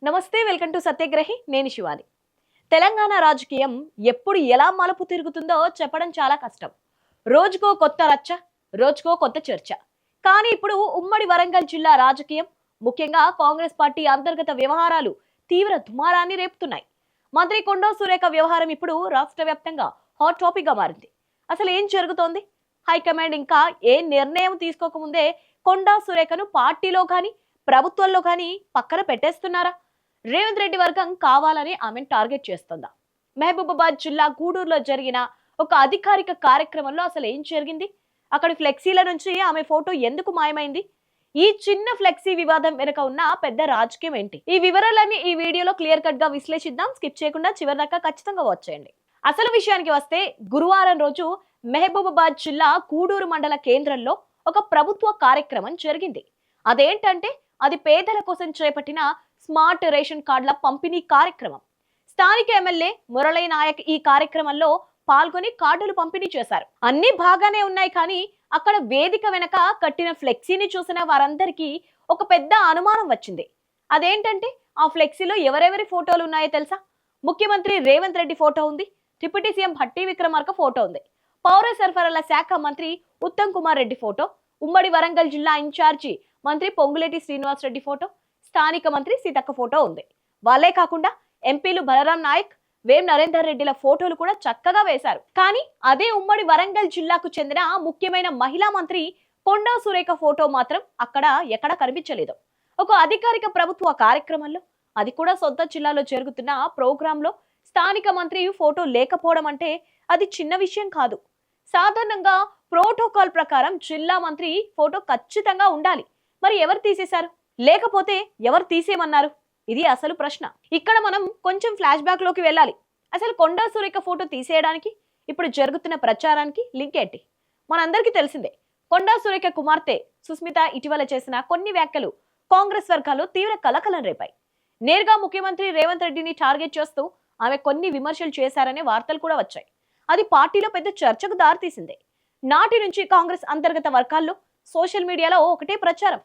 నమస్తే, welcome to సత్యగ్రహి. నేను శివాని. తెలంగాణ రాజకీయం ఎప్పుడు ఎలా మలుపు తిరుగుతుందో చెప్పడం చాలా కష్టం. రోజుకో కొత్త రచ్చ, రోజుకో కొత్త చర్చ. కానీ ఇప్పుడు ఉమ్మడి వరంగల్ జిల్లా రాజకీయం, ముఖ్యంగా కాంగ్రెస్ పార్టీ అంతర్గత వ్యవహారాలు తీవ్ర దుమారాన్ని రేపుతున్నాయి. మంత్రి కొండా సురేఖ వ్యవహారం ఇప్పుడు రాష్ట్ర వ్యాప్తంగా హాట్ టాపిక్ గా మారింది. అసలు ఏం జరుగుతోంది? హైకమాండ్ ఇంకా ఏ నిర్ణయం తీసుకోకముందే కొండా సురేఖను పార్టీలో కానీ ప్రభుత్వంలో కానీ పక్కన పెట్టేస్తున్నారా? రేవంత్ రెడ్డి వర్గం కావాలని ఆమెను టార్గెట్ చేస్తుందా? మహబూబాబాద్ జిల్లా గూడూరులో జరిగిన ఒక అధికారిక కార్యక్రమంలో అసలు ఏం జరిగింది? అక్కడి ఫ్లెక్సీల నుంచి ఆమె ఫోటో ఎందుకు మాయమైంది? ఈ చిన్న ఫ్లెక్సీ వివాదం వెనుక ఉన్న పెద్ద రాజకీయం ఏంటి? ఈ వివరాలన్నీ ఈ వీడియోలో క్లియర్ కట్ గా విశ్లేషిద్దాం. స్కిప్ చేయకుండా చివరి దాకా ఖచ్చితంగా వాచ్ చేయండి. అసలు విషయానికి వస్తే, గురువారం రోజు మహబూబాబాద్ జిల్లా గూడూరు మండల కేంద్రంలో ఒక ప్రభుత్వ కార్యక్రమం జరిగింది. అదేంటంటే, అది పేదల కోసం చేపట్టిన స్మార్ట్ రేషన్ కార్డుల పంపిణీ కార్యక్రమం. స్థానిక ఎమ్మెల్యే మురళీ నాయక్ ఈ కార్యక్రమంలో పాల్గొని కార్డులు పంపిణీ చేశారు. అన్ని బాగానే ఉన్నాయి, కానీ అక్కడ వేదిక వెనక కట్టిన ఫ్లెక్సీని చూసిన వారందరికీ ఒక పెద్ద అనుమానం వచ్చింది. అదేంటంటే, ఆ ఫ్లెక్సీలో ఎవరెవరి ఫోటోలు ఉన్నాయో తెలుసా? ముఖ్యమంత్రి రేవంత్ రెడ్డి ఫోటో ఉంది, deputy CM Bhatti Vikramarka photo ఉంది, పౌర సరఫరాల శాఖ మంత్రి ఉత్తమ్ కుమార్ రెడ్డి ఫోటో, ఉమ్మడి వరంగల్ జిల్లా ఇన్ఛార్జి మంత్రి పొంగులేటి శ్రీనివాస్ రెడ్డి ఫోటో, స్థానిక మంత్రి సీతక్క ఫోటో ఉంది. వాళ్ళే కాకుండా ఎంపీలు బలరాం నాయక్, వేం నరేందర్ రెడ్డిల ఫోటోలు కూడా చక్కగా వేశారు. కానీ అదే ఉమ్మడి వరంగల్ జిల్లాకు చెందిన ముఖ్యమైన మహిళా మంత్రి కొండా సురేఖ ఫోటో మాత్రం అక్కడ ఎక్కడా కనిపించలేదు. ఒక అధికారిక ప్రభుత్వ కార్యక్రమంలో, అది కూడా సొంత జిల్లాలో జరుగుతున్న ప్రోగ్రాంలో స్థానిక మంత్రి ఫోటో లేకపోవడం అంటే అది చిన్న విషయం కాదు. సాధారణంగా ప్రోటోకాల్ ప్రకారం జిల్లా మంత్రి ఫోటో ఖచ్చితంగా ఉండాలి. మరి ఎవరు తీసేశారు? లేకపోతే ఎవరు తీసేయమన్నారు? ఇది అసలు ప్రశ్న. ఇక్కడ మనం కొంచెం ఫ్లాష్ బ్యాక్ లోకి వెళ్ళాలి. అసలు కొండా సురేఖ ఫోటో తీసేయడానికి ఇప్పుడు జరుగుతున్న ప్రచారానికి లింక్ ఏంటి? మనందరికీ తెలిసిందే. కొండా సురేఖ కుమార్తె సుస్మిత ఇటీవల చేసిన కొన్ని వ్యాఖ్యలు కాంగ్రెస్ వర్గాల్లో తీవ్ర కలకలం రేపాయి. నేరుగా ముఖ్యమంత్రి రేవంత్ రెడ్డిని టార్గెట్ చేస్తూ ఆమె కొన్ని విమర్శలు చేశారనే వార్తలు కూడా వచ్చాయి. అది పార్టీలో పెద్ద చర్చకు దారితీసింది. నాటి నుంచి కాంగ్రెస్ అంతర్గత వర్గాల్లో, సోషల్ మీడియాలో ఒకటే ప్రచారం: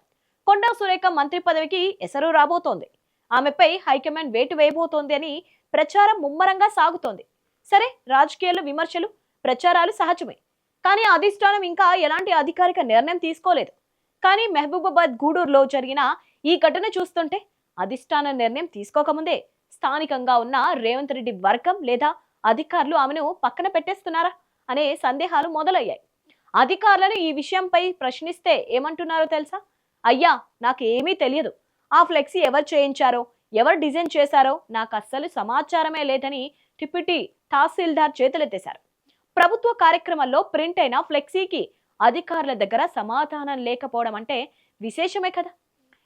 కొండా సురేఖ మంత్రి పదవికి ఎసరు రాబోతోంది, ఆమెపై హైకమాండ్ వేటు వేయబోతోంది అని ప్రచారం ముమ్మరంగా సాగుతోంది. సరే, రాజకీయాల్లో విమర్శలు, ప్రచారాలు సహజమే. కానీ అధిష్టానం ఇంకా ఎలాంటి అధికారిక నిర్ణయం తీసుకోలేదు. కానీ మహబూబాబాద్ గూడూరులో జరిగిన ఈ ఘటన చూస్తుంటే అధిష్టాన నిర్ణయం తీసుకోకముందే స్థానికంగా ఉన్న రేవంత్ రెడ్డి వర్గం లేదా అధికారులు ఆమెను పక్కన పెట్టేస్తున్నారా అనే సందేహాలు మొదలయ్యాయి. అధికారులను ఈ విషయంపై ప్రశ్నిస్తే ఏమంటున్నారో తెలుసా? అయ్యా, నాకు ఏమీ తెలియదు, ఆ ఫ్లెక్సీ ఎవరు చేయించారో, ఎవరు డిజైన్ చేశారో నాకు అస్సలు సమాచారమే లేదని డిప్యూటీ తహసీల్దార్ చేతులెత్తేశారు. ప్రభుత్వ కార్యక్రమంలో ప్రింట్ అయిన ఫ్లెక్సీకి అధికారుల దగ్గర సమాధానం లేకపోవడం అంటే విశేషమే కదా.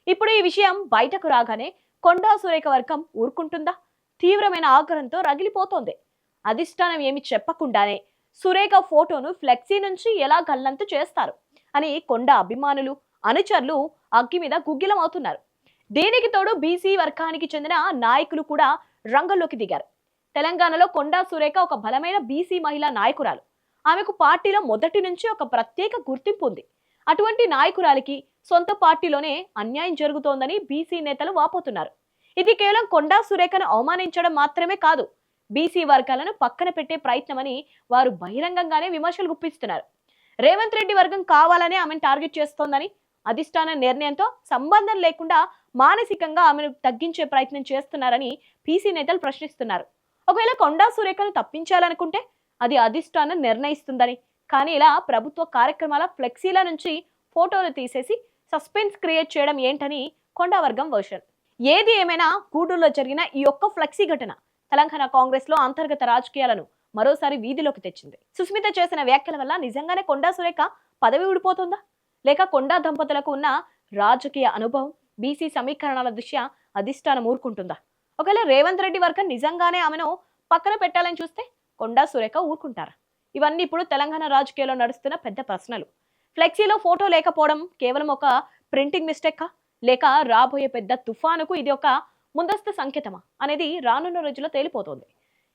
ఇప్పుడు ఈ విషయం బయటకు రాగానే కొండా సురేఖ వర్గం ఊరుకుంటుందా? తీవ్రమైన ఆగ్రహంతో రగిలిపోతోంది. అధిష్టానం ఏమి చెప్పకుండానే సురేఖ ఫోటోను ఫ్లెక్సీ నుంచి ఎలా గల్లంతు చేస్తారు అని కొండా అభిమానులు, అనుచరులు అగ్గి మీద గుగ్గిలం అవుతున్నారు. దీనికి తోడు బీసీ వర్గానికి చెందిన నాయకులు కూడా రంగంలోకి దిగారు. తెలంగాణలో కొండా సురేఖ ఒక బలమైన బీసీ మహిళా నాయకురాలు. ఆమెకు పార్టీలో మొదటి నుంచి ఒక ప్రత్యేక గుర్తింపు ఉంది. అటువంటి నాయకురాలికి సొంత పార్టీలోనే అన్యాయం జరుగుతోందని బీసీ నేతలు వాపోతున్నారు. ఇది కేవలం కొండా సురేఖను అవమానించడం మాత్రమే కాదు, బీసీ వర్గాలను పక్కన పెట్టే ప్రయత్నమని వారు బహిరంగంగానే విమర్శలు గుప్పిస్తున్నారు. రేవంత్ రెడ్డి వర్గం కావాలనే ఆమెను టార్గెట్ చేస్తోందని, అధిష్టాన నిర్ణయంతో సంబంధం లేకుండా మానసికంగా ఆమెను తగ్గించే ప్రయత్నం చేస్తున్నారని బీసీ నేతలు ప్రశ్నిస్తున్నారు. ఒకవేళ కొండా సురేఖను తప్పించాలనుకుంటే అది అధిష్టానం నిర్ణయిస్తుందని, కానీ ఇలా ప్రభుత్వ కార్యక్రమాల ఫ్లెక్సీల నుంచి ఫోటోలు తీసేసి సస్పెన్స్ క్రియేట్ చేయడం ఏంటని కొండా వర్గం వర్షన్. ఏది ఏమైనా గూడూరులో జరిగిన ఈ ఒక్క ఫ్లెక్సీ ఘటన తెలంగాణ కాంగ్రెస్ లో అంతర్గత రాజకీయాలను మరోసారి వీధిలోకి తెచ్చింది. సుస్మిత చేసిన వ్యాఖ్యల వల్ల నిజంగానే కొండా సురేఖ పదవి ఊడిపోతుందా? లేక కొండా దంపతులకు ఉన్న రాజకీయ అనుభవం, బీసీ సమీకరణాల దృష్ట్యా అధిష్టానం ఊరుకుంటుందా? ఒకవేళ రేవంత్ రెడ్డి వర్గం నిజంగానే ఆమెను పక్కన పెట్టాలని చూస్తే కొండా సురేఖ ఊరుకుంటారా? ఇవన్నీ ఇప్పుడు తెలంగాణ రాజకీయాల్లో నడుస్తున్న పెద్ద ప్రశ్నలు. ఫ్లెక్సీలో ఫోటో లేకపోవడం కేవలం ఒక ప్రింటింగ్ మిస్టేకా, లేక రాబోయే పెద్ద తుఫానుకు ఇది ఒక ముందస్తు సంకేతమా అనేది రానున్న రోజుల్లో తేలిపోతుంది.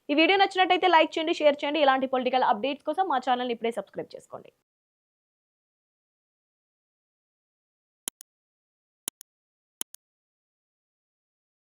ఈ వీడియో నచ్చినట్టయితే లైక్ చేయండి, షేర్ చేయండి. ఇలాంటి పొలిటికల్ అప్డేట్స్ కోసం మా ఛానల్ని ఇప్పుడే సబ్స్క్రైబ్ చేసుకోండి.